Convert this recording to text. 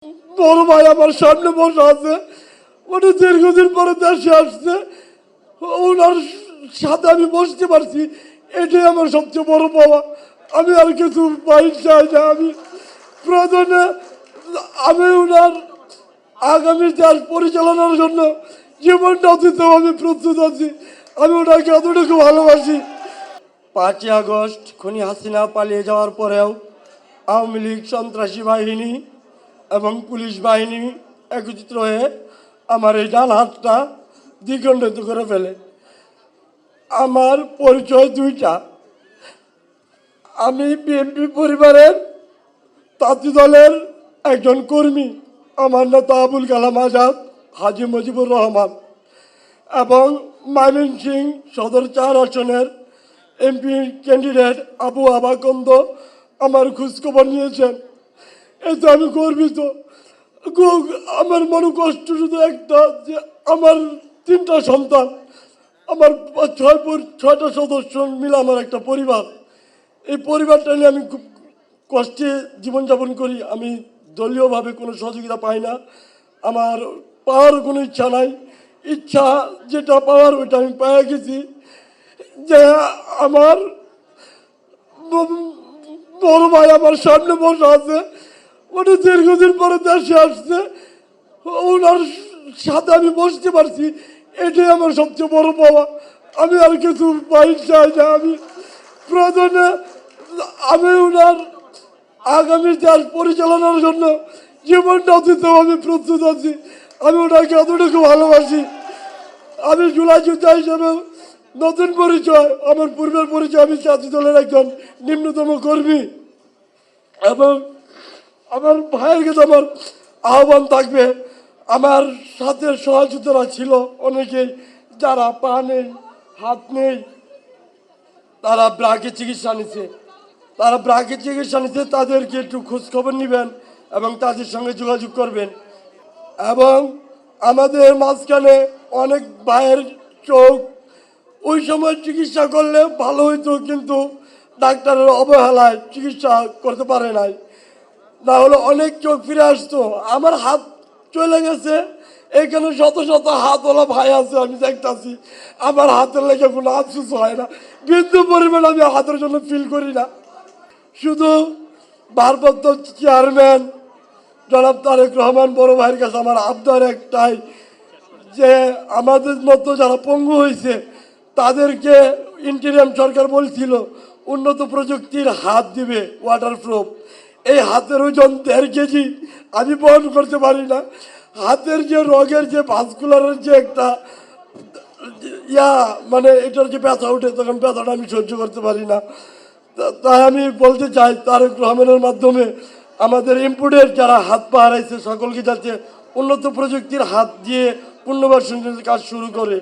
বড় ভাই আমার সামনে বসে আছে, উনি দীর্ঘদিন পরে দেশে আসছে, ওনার সাথে আমি বসতে পারছি, এটাই আমার সবচেয়ে বড় পাওয়া। আমি আর কিছু পাই চাই না। আমি প্রয়োজনে আমি ওনার আগামী দেশ পরিচালনার জন্য জীবনটাও দিতেও আমি প্রস্তুত আছি। আমি ওনাকে এতটুকু ভালোবাসি। 5ই আগস্ট খুনি হাসিনা পালিয়ে যাওয়ার পরেও আওয়ামী লীগ সন্ত্রাসী বাহিনী এবং পুলিশ বাহিনী একত্রিত হয়ে আমার এই ডান হাতটা দ্বিখণ্ডিত করে ফেলে। আমার পরিচয় দুইটা, আমি বিএনপি পরিবারের তাঁতি দলের একজন কর্মী। আমার নেতা আবুল কালাম আজাদ, হাজী মুজিবুর রহমান এবং ময়মনসিংহ সদর 4 আসনের এমপি ক্যান্ডিডেট আবু আবাকন্দ আমার খোঁজখবর নিয়েছেন। এতে আমি গর্বিত। আমার মনে কষ্ট শুধু একটা, যে আমার 3টা সন্তান, আমার 6টা সদস্য মিলে আমার একটা পরিবার। এই পরিবারটা নিয়ে আমি খুব কষ্টে জীবনযাপন করি। আমি দলীয়ভাবে কোনো সহযোগিতা পাই না, আমার পাওয়ার কোনো ইচ্ছা নাই। ইচ্ছা যেটা পাওয়ার ওইটা আমি পেয়ে গেছি, যে আমার বড় ভাই আমার সামনে বসে আছে, উনি দীর্ঘদিন পরে দেশে আসছে, ওনার সাথে আমি বসতে পারছি, এটাই আমার সবচেয়ে বড় পাওয়া। আমি আর কিছু পাই চাই না। আমি প্রয়োজনে আমি ওনার আগামী দেশ পরিচালনার জন্য জীবনটাও দিতেও আমি প্রস্তুত আছি। আমি ওনাকে এতটুকু ভালোবাসি। আমি জুলাই যোদ্ধা হিসেবে নতুন পরিচয়, আমার পূর্বের পরিচয় আমি জাতীয় দলের একজন নিম্নতম কর্মী। এবং আমার ভাইয়ের কাছে আমার আহ্বান থাকবে, আমার সাথে সহযোগিতারা ছিল অনেকেই, যারা পা নেই, হাত নেই, তারা ব্রাকে চিকিৎসা নিচ্ছে, তাদেরকে একটু খোঁজখবর নেবেন এবং তাদের সঙ্গে যোগাযোগ করবেন। এবং আমাদের মাঝখানে অনেক ভাইয়ের চোখ ওই সময় চিকিৎসা করলে ভালো হইতো, কিন্তু ডাক্তারের অবহেলায় চিকিৎসা করতে পারে নাই, না হলে অনেক চোখ ফিরে আসতো। আমার হাত চলে গেছে, এখানে শত শত হাতওয়ালা ভাই আছে, আমি দেখতেছি আমার হাতের লেগে কোনো আফসোস হয় না, বিন্দু পরিমাণ আমি হাতের জন্য ফিল করি না। শুধু ভারপ্রাপ্ত চেয়ারম্যান জনাব তারেক রহমান বড় ভাইয়ের কাছে আমার আবদার একটাই, যে আমাদের মতো যারা পঙ্গু হয়েছে তাদেরকে ইন্টিরিয়াম সরকার বলছিল উন্নত প্রযুক্তির হাত দিবে, ওয়াটারপ্রুফ। এই হাতের ওজন 1.5 কেজি, আমি বহন করতে পারি না। হাতের যে রগের যে ভাস্কুলারের যে একটা মানে এটার যে ব্যথা ওঠে, তখন ব্যথাটা আমি সহ্য করতে পারি না। তাই আমি বলতে চাই তারেক রহমানের মাধ্যমে আমাদের ইম্পোর্টের যারা হাত পা হারাইছে সকলকে যাতে উন্নত প্রযুক্তির হাত দিয়ে পুনর্বাসনের কাজ শুরু করে।